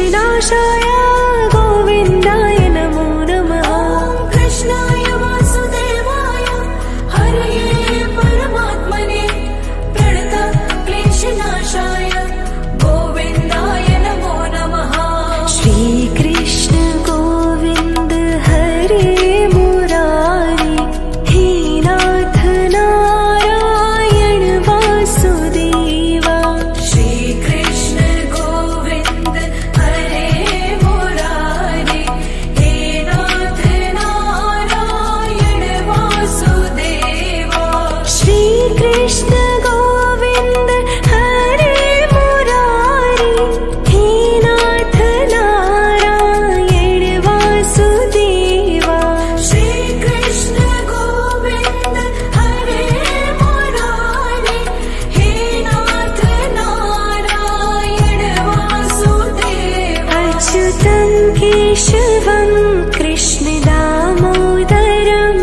क्लेशनाशाय गोविन्दाय नमो नमः। ॐ कृष्णाय वासुदेवाय हरये परमात्मने प्रणतः क्लेशनाशाय गोविन्दाय नमो नमः। श्रीकृष्ण गोविन्द हरे मुरारी हे नाथ नारायण वासुदेवा। श्रीकृष्ण गोविन्द हरे मुरारी हे नाथ नारायण वासुदेवा। श्रीकृष्ण गोविन्द हरे मुरारी हे नाथ नारायण वासुदेवा। श्रीकृष्ण गोविन्द हरे मुरारी हे नाथ नारायण वासुदेवा। अच्युतं केशवं कृष्ण दामोदरं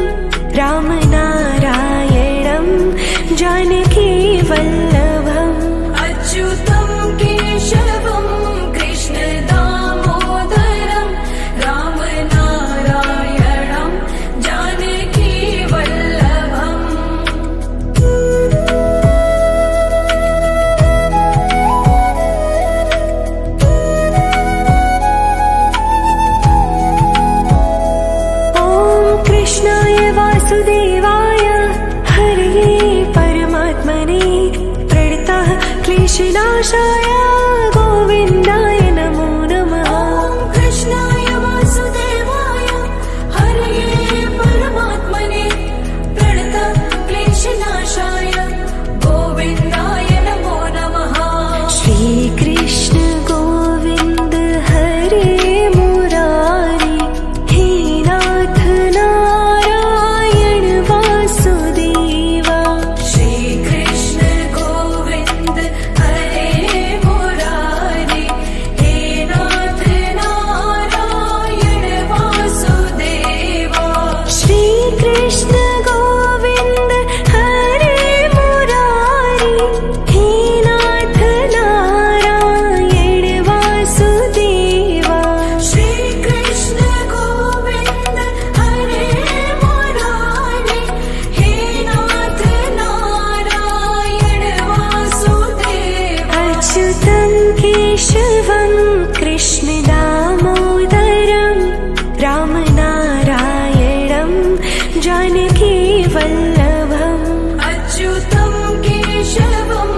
रामनारायणं जानकी वल्लभम्। अच्युतं केशवं कृष्ण दामोदरं रामनारायणं जानकी वल्लभम्। ॐ कृष्णाय वासुदेवाय हरये परमात्मने प्रणतः क्लेशनाशाय गोविन्दाय नमो नमः। ॐ कृष्णाय वासुदेवाय हरये परमात्मने प्रणतः क्लेशनाशाय गोविन्दाय नमो नमः। श्रीकृष्ण गोविन्द हरे मुरारी हे नाथ नारायण वासुदेवा। श्रीकृष्ण गोविन्द हरे मुरारी हे नाथ नारायण वासुदेवा। श्रीकृष्ण गोविन्द हरे मुरारी हे नाथ नारायण वासुदेवा। श्रीकृष्ण गोविन्द हरे मुरारी हे नाथ नारायण वासुदेवा। अच्युतं केशवं कृष्ण दामोदरं रामनारायणं जानकी वल्लभम्। अच्युतं केशवं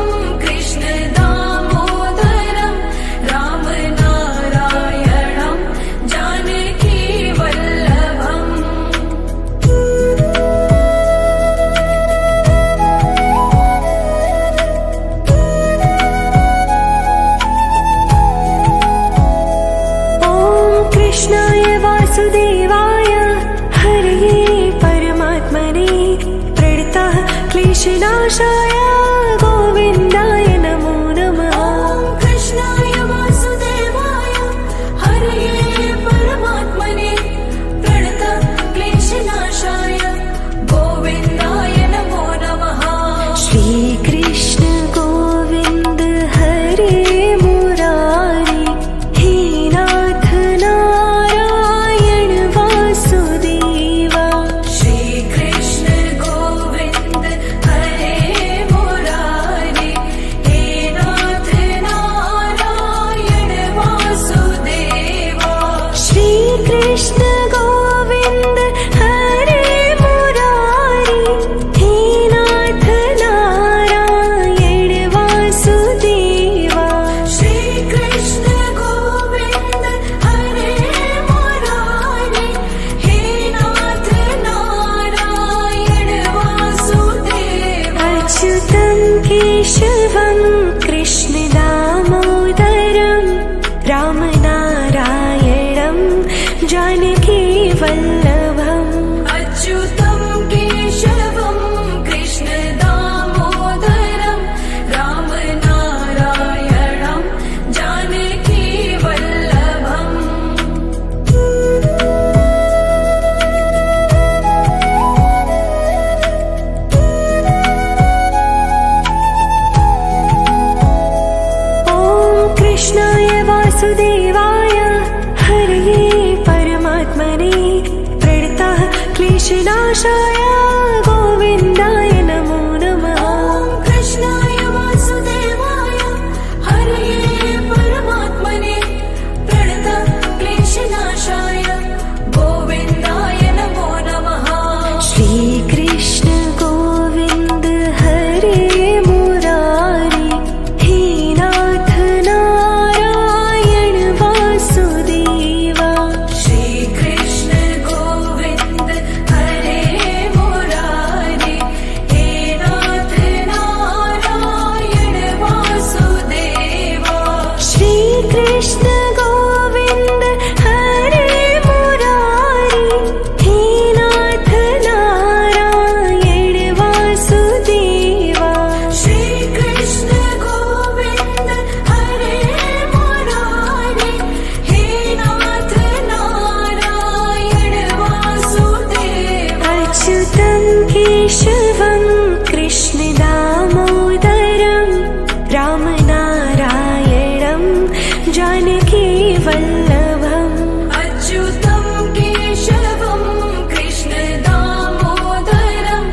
कृष्ण दामोदरं रामनारायणं जानकी वल्लभम्। ॐ कृष्णाय वासुदेवाय हरये परमात्मने प्रणतः क्लेशनाशाय गोविन्दाय नमो नमः। ॐ कृष्णाय वासुदेवाय हरये परमात्मने प्रणतः क्लेशनाशाय गोविन्दाय नमो नमः। श्रीकृष्ण गोविन्द हरे मुरारी हे नाथ नारायण वासुदेवा। श्रीकृष्ण गोविन्द हरे क्लेशनाशाय गोविन्दाय नमो नमः। ॐ कृष्णाय वासुदेवाय हरये परमात्मने प्रणतक्लेशनाशाय गोविन्दाय नमो नमः। श्रीकृष्ण गोविन्द हरे मुरारी हे नाथ नारायण वासुदेवा। श्रीकृष्ण गोविन्द हरे मुरारी हे नाथ नारायण वासुदेवा। श्रीकृष्ण गोविन्द हरे मुरारी हे नाथ नारायण वासुदेवा। श्रीकृष्ण गोविन्द हरे मुरारी हे नाथ नारायण वासुदेवा। अच्युतं केशवं कृष्ण दामोदरं रामनारायणं जानकी वल्लभम्। अच्युतं केशवं कृष्ण दामोदरं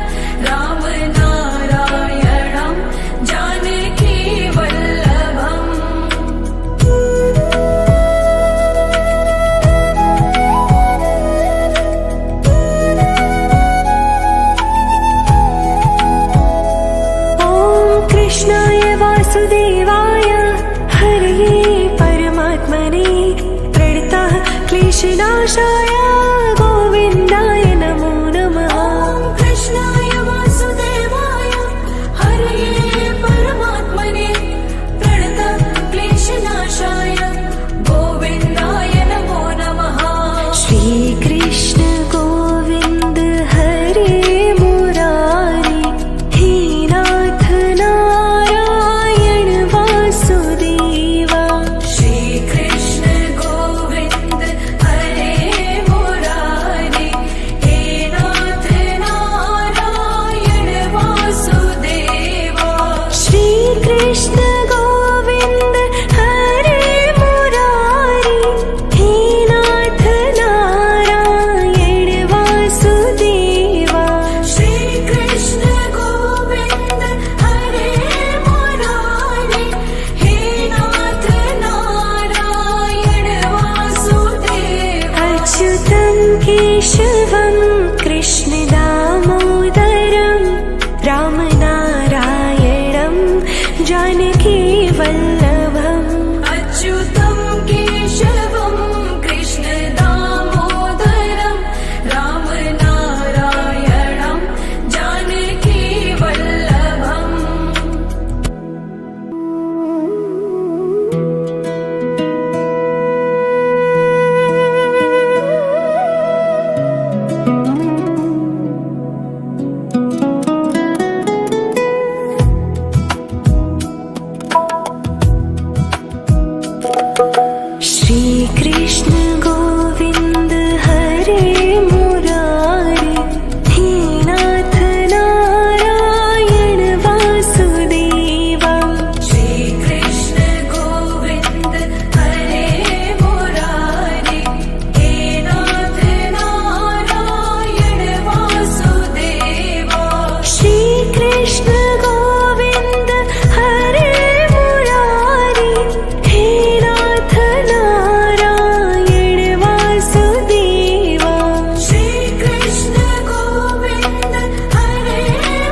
रामनारायणं जानकी वल्लभम्। ॐ कृष्णाय वासुदेवाय हरये परमात्मने प्रणतः क्लेशनाशाय गोविन्दाय नमो नमः। ॐ कृष्णाय वासुदेवाय हरये परमात्मने प्रणतः क्लेशनाशाय गोविन्दाय नमो नमः। श्रीकृष्ण गोविन्द हरे मुरारी हे नाथ नारायण वासुदेवा। श्रीकृष्ण गोविन्द हरे मुरारी हे नाथ नारायण वासुदेवा। श्रीकृष्ण गोविन्द हरे मुरारी हे नाथ नारायण वासुदेवा। श्रीकृष्ण गोविन्द हरे मुरारी हे नाथ नारायण वासुदेवा। अच्युतं केशवं कृष्ण दामोदरं रामनारायणं जानकी वल्लभम्। अच्युतं केशवं कृष्ण दामोदरं रामनारायणं जानकी वल्लभम्। श्रीकृष्ण गोविन्द हरे मुरारी हे नाथ नारायण वासुदेवा। श्रीकृष्ण गोविन्द हरे मुरारी हे नाथ नारायण वासुदेवा। श्रीकृष्ण गोविन्द हरे मुरारी हे नाथ नारायण वासुदेवा। श्रीकृष्ण गोविन्द हरे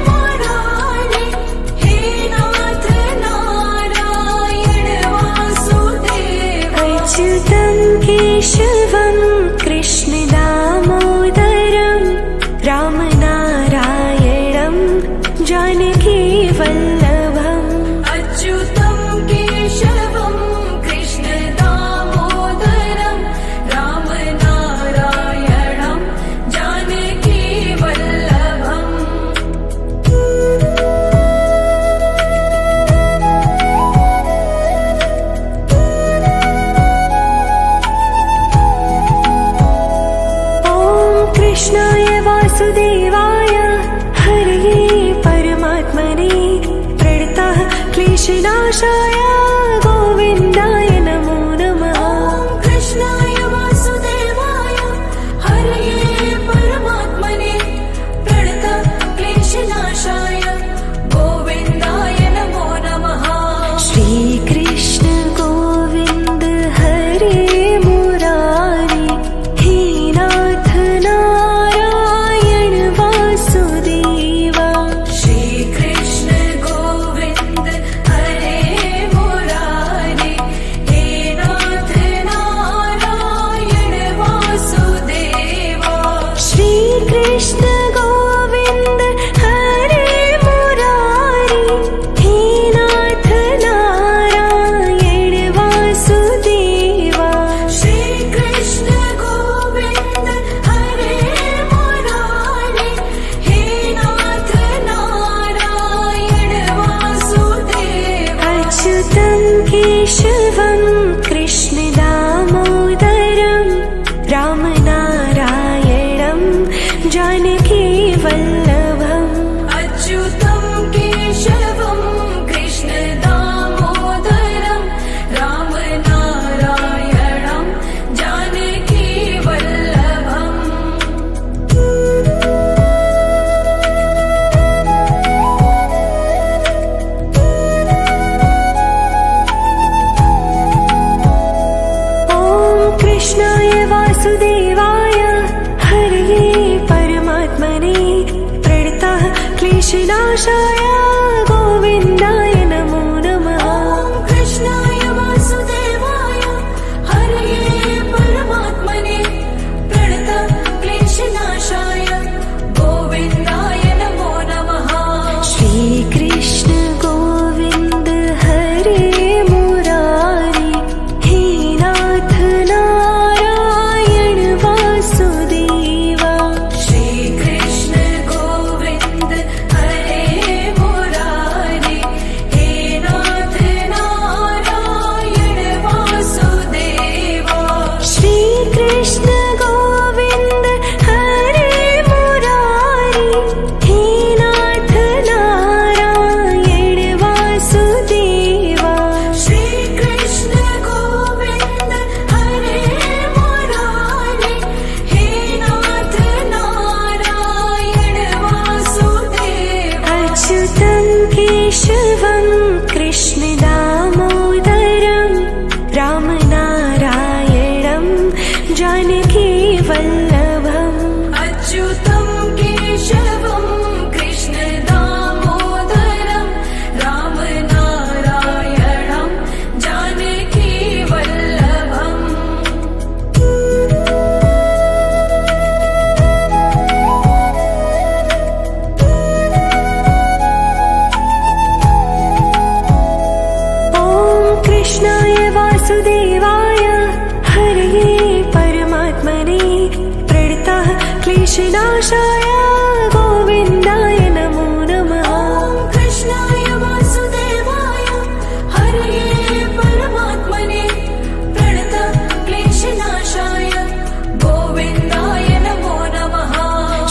मुरारी हे नाथ नारायण वासुदेवा। अच्युतं केशवं कृष्ण दामोदरं रामनारायणं जानकी वल्लभम्। अच्युतं केशवं कृष्ण दामोदरं रामनारायणं जानकी वल्लभम्। ॐ कृष्णाय वासुदेवाय हरये परमात्मने प्रणतः क्लेशनाशाय गोविन्दाय नमो नमः। ॐ कृष्णाय वासुदेवाय हरये परमात्मने कृष्णाय वासुदेवाय हरये परमात्मने प्रणतः क्लेशनाशाय गोविन्दाय नमो नमः। कृष्णाय वासुदेवाय हरये परमात्मने प्रणतः क्लेशनाशाय गोविन्दाय नमो नमः। श्री कृष्ण गोविन्द हरे मुरारी हे नाथ नारायण वासुदेवा। श्री कृष्ण गोविन्द हरे मुरारी हे नाथ नारायण वासुदेवा। श्री कृष्ण गोविन्द हरे मुरारी हे नाथ नारायण वासुदेवा। श्री कृष्ण गोविन्द हरे मुरारी हे नाथ नारायण वासुदेवा। अच्युतं केशवं कृष्ण दामोदरं रामनारायणं जानकी वल्लभम्। अच्युतं केशवं कृष्ण दामोदरं रामनारायणं जानकी वल्लभम्। ॐ कृष्णाय वासुदेवाय हरये परमात्मने प्रणतः क्लेशनाशाय गोविन्दाय नमो नमः। कृष्णाय वासुदेवाय हरये परमात्मने प्रणतः क्लेशनाशाय गोविन्दाय नमो नमः।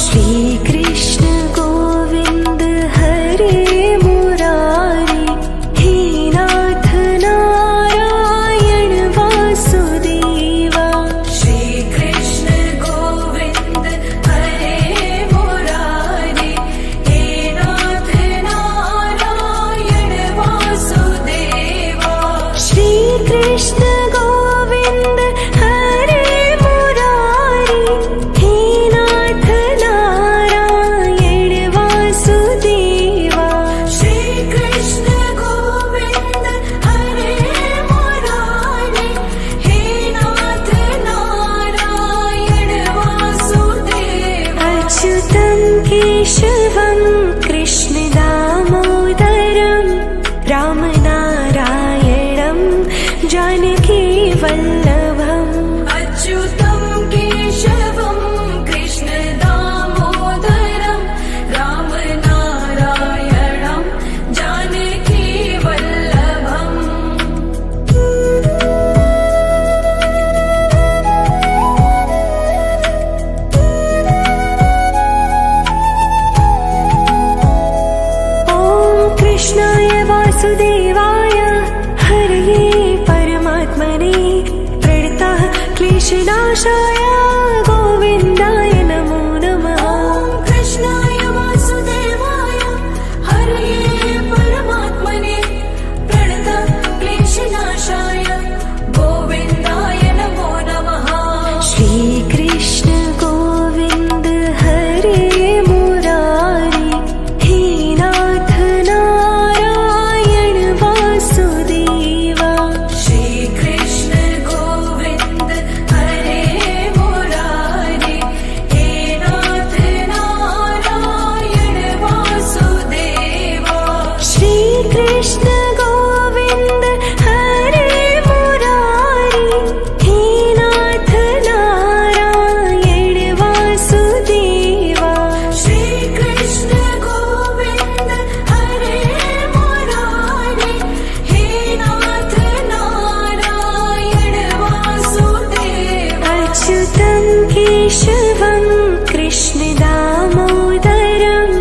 श्री कृष्ण गोविन्द हरे मुरारी हे नाथ नारायण वासुदेवा। श्री कृष्ण गोविन्द हरे मुरारी हे नाथ नारायण वासुदेवा। श्री कृष्ण गोविन्द हरे मुरारी हे नाथ नारायण वासुदेवा। श्री कृष्ण गोविन्द हरे मुरारी हे नाथ नारायण वासुदेवा। अच्युतं केशवं कृष्ण दामोदरं रामनारायणं जानकी वल्लभम्। अच्युतं केशवं कृष्ण दामोदरं रामनारायणं जानकी वल्लभम्। ॐ कृष्णाय वासुदेवाय हरये परमात्मने प्रणतः क्लेशनाशाय गोविन्दाय नमो नमः। कृष्णाय वासुदेवाय हरये परमात्मने प्रणतः क्लेशनाशाय गोविन्दाय नमो नमः। श्री कृष्ण गोविन्द हरे मुरारी हे नाथ नारायण वासुदेवा। श्री कृष्ण गोविन्द हरे मुरारी हे नाथ नारायण वासुदेवा। श्री कृष्ण गोविन्द हरे मुरारी हे नाथ नारायण वासुदेवा। श्री कृष्ण गोविन्द हरे मुरारी हे नाथ नारायण वासुदेवा। अच्युतं केशवं कृष्ण दामोदरं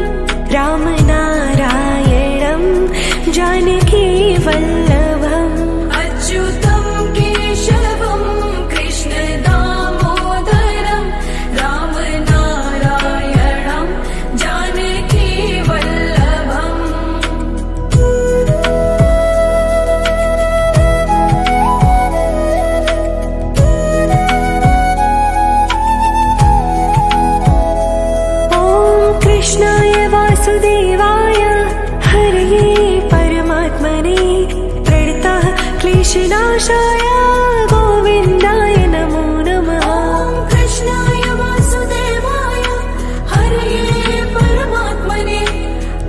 रामनारायणं जानकी वल्लभम्। अच्युतं केशवं कृष्ण दामोदरं रामनारायणं जानकी वल्लभम्। क्लेशनाशाय गोविन्दाय नमो नमः। ॐ कृष्णाय वासुदेवाय हरये परमात्मने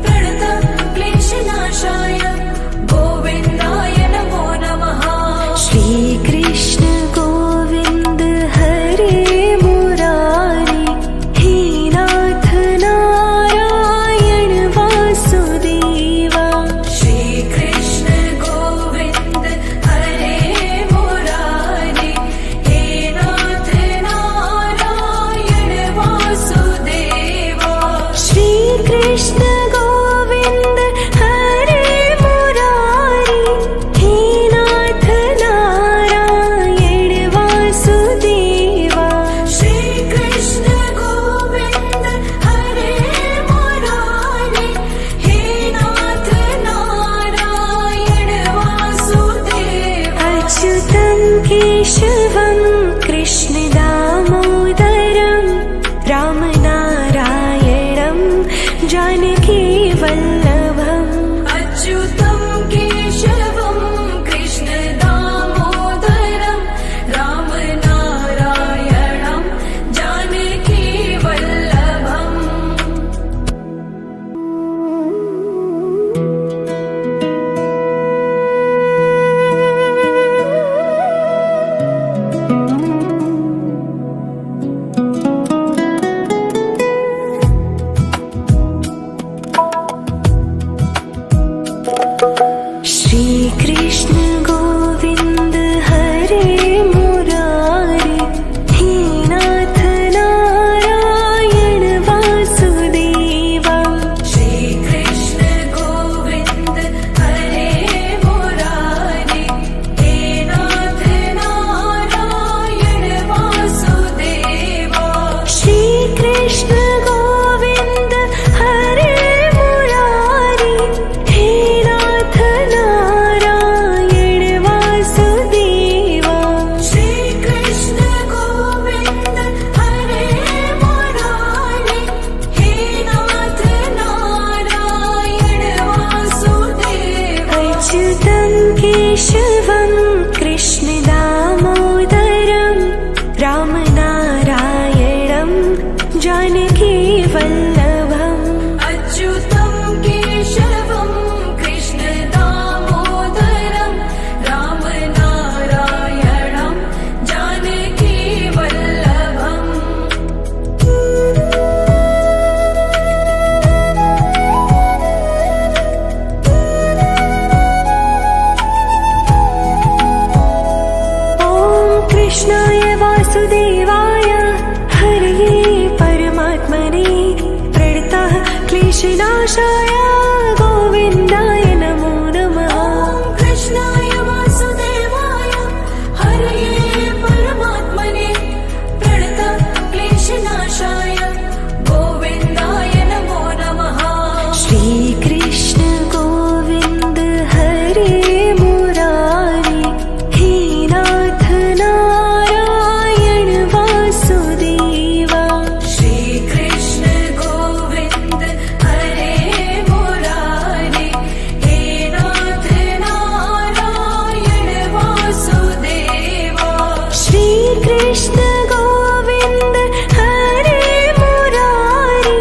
प्रणतक्लेशनाशाय गोविन्दाय नमो नमः। श्रीकृष्ण गोविन्द हरे मुरारी हे नाथ नारायण वासुदेवा। श्रीकृष्ण गोविन्द हरे मुरारी हे नाथ नारायण वासुदेवा। श्रीकृष्ण गोविन्द हरे मुरारी हे नाथ नारायण वासुदेवा। श्रीकृष्ण गोविन्द हरे मुरारी हे नाथ नारायण वासुदेवा। अच्युतं केशवं कृष्ण दामोदरं रामनारायणं जानकी वल्लभम्। अच्युतं केशवं कृष्ण दामोदरं रामनारायणं जानकी वल्लभम्। श्रीकृष्ण गोविन्द हरे मुरारी हे नाथ नारायण वासुदेवा। श्रीकृष्ण गोविन्द हरे मुरारी हे नाथ नारायण वासुदेवा। श्रीकृष्ण गोविन्द हरे मुरारी हे नाथ नारायण वासुदेवा। श्रीकृष्ण गोविन्द हरे मुरारी हे नाथ नारायण वासुदेवा। अच्युतं केशवं कृष्ण दामोदरं रामनारायणं जानकी वल्लभम्। अच्युतं केशवं कृष्ण दामोदरं रामनारायणं जानकी वल्लभम्। ॐ कृष्णाय वासुदेवाय हरये परमात्मने प्रणतः क्लेशनाशाय गोविन्दाय नमो नमः। ॐ कृष्णाय वासुदेवाय हरये परमात्मने प्रणतः क्लेशनाशाय गोविन्दाय नमो नमः। श्रीकृष्ण गोविन्द हरे मुरारी हे नाथ नारायण वासुदेवा। श्रीकृष्ण गोविन्द हरे मुरारी हे नाथ नारायण वासुदेवा। श्रीकृष्ण गोविन्द हरे मुरारी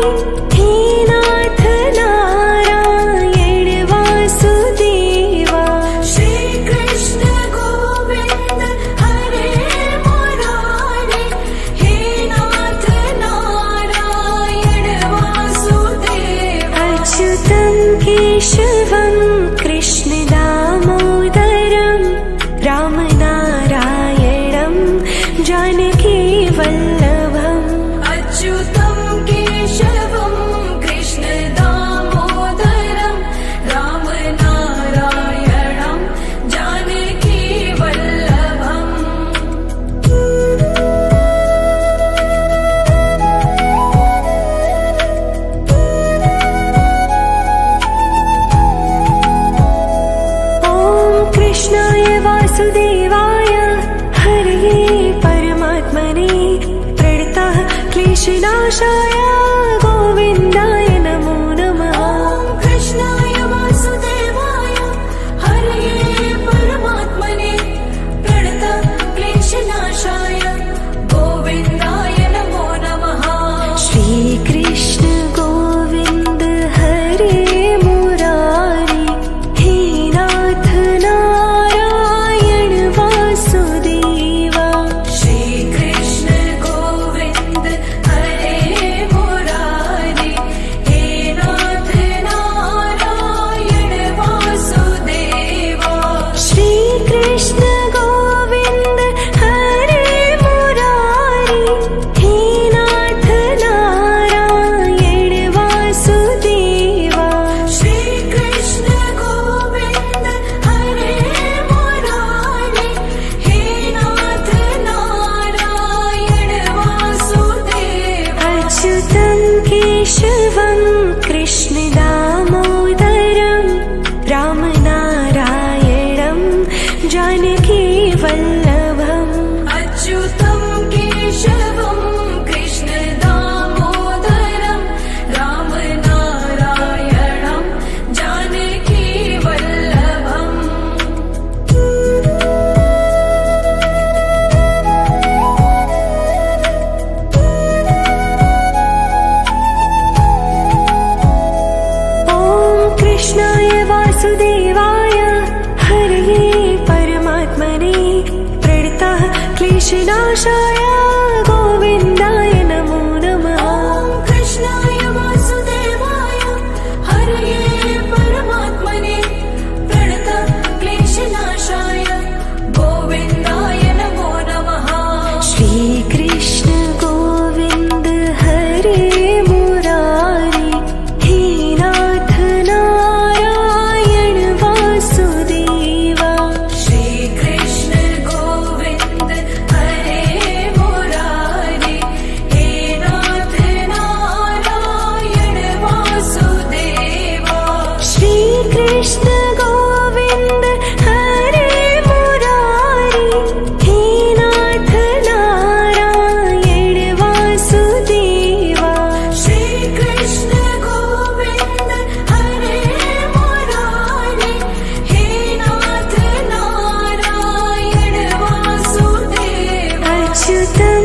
हे नाथ नारायण वासुदेवा। श्रीकृष्ण गोविन्द हरे मुरारी हे नाथ नारायण वासुदेवा। अच्युतं केशवं कृष्ण दामोदरं रामनारायणं जानकी वल्लभम्। अच्युतं केशवं कृष्ण दामोदरं रामनारायणं जानकी वल्लभम्। ॐ कृष्णाय वासुदेवाय हरये परमात्मने प्रणतः क्लेशनाशाय गोविन्दाय नमो नमः। ॐ कृष्णाय वासुदेवाय हरये परमात्मने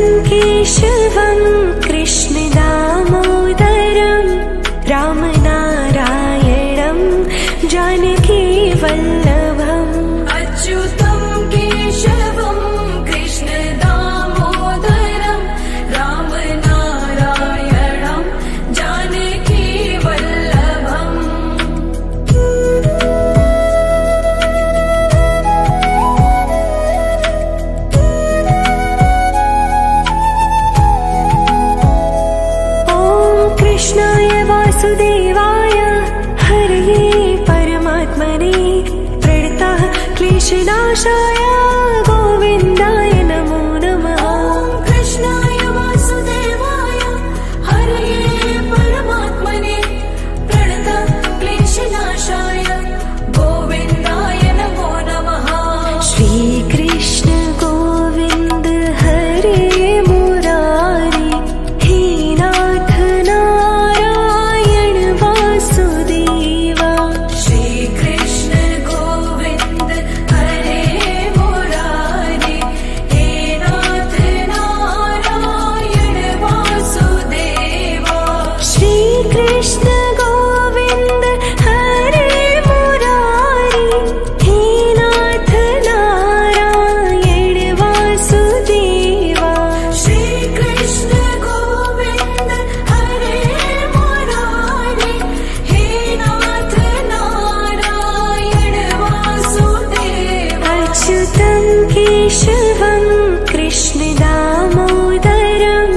कृष्णकेशवं कृष्णदामोदरं रामनारायणं जानकीवल्लभम् अच्युतं केशवं कृष्णदामोदरं रामनारायणं जानकीवल्लभम् ॐ कृष्णाय वासुदेवाय हरये परमात्मने प्रणतः क्लेशनाशाय गोविन्दाय नमो नमः। कृष्णाय वासुदेवाय हरये परमात्मने प्रणतः क्लेशनाशाय गोविन्दाय नमो नमः। श्रीकृष्ण गोविन्द हरे मुरारी हे नाथ नारायण वासुदेवा। श्रीकृष्ण गोविन्द हरे मुरारी हे नाथ नारायण वासुदेवा। श्रीकृष्ण गोविन्द हरे मुरारी हे नाथ नारायण वासुदेवा। श्रीकृष्ण गोविन्द हरे मुरारी हे नाथ नारायण वासुदेवा। अच्युतं केशवं कृष्णदामोदरं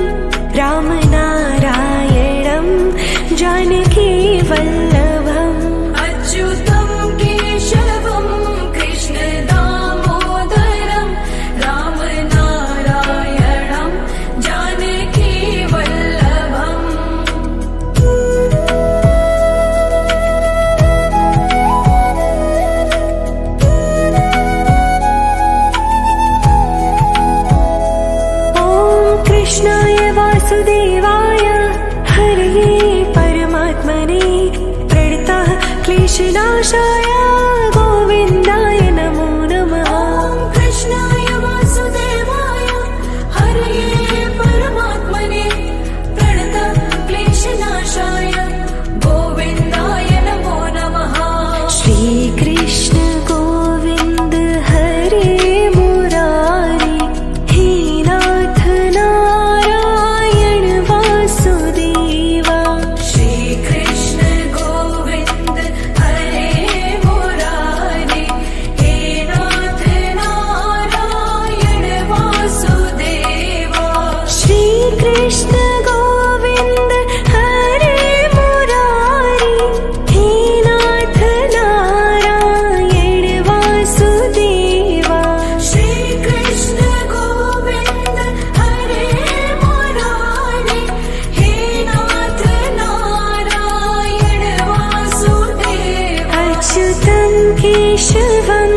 रामनारायणं जानकीवल्लभम् अच्युतं केशवं कृष्णदामोदरं रामनारायणं जानकीवल्लभम् ॐ कृष्णाय वासुदेवाय हरये परमात्मने प्रणतः क्लेशनाशाय गोविन्दाय नमो नमः। कृष्णाय वासुदेवाय हरये परमात्मने प्रणतः क्लेशनाशाय गोविन्दाय नमो नमः। श्रीकृष्ण गोविन्द हरे मुरारी हे नाथ नारायण वासुदेवा। श्रीकृष्ण गोविन्द हरे मुरारी हे नाथ नारायण वासुदेवा। श्रीकृष्ण गोविन्द हरे मुरारी हे नाथ नारायण वासुदेवा। श्रीकृष्ण गोविन्द हरे मुरारी हे नाथ नारायण वासुदेवा। अच्युतं केशवं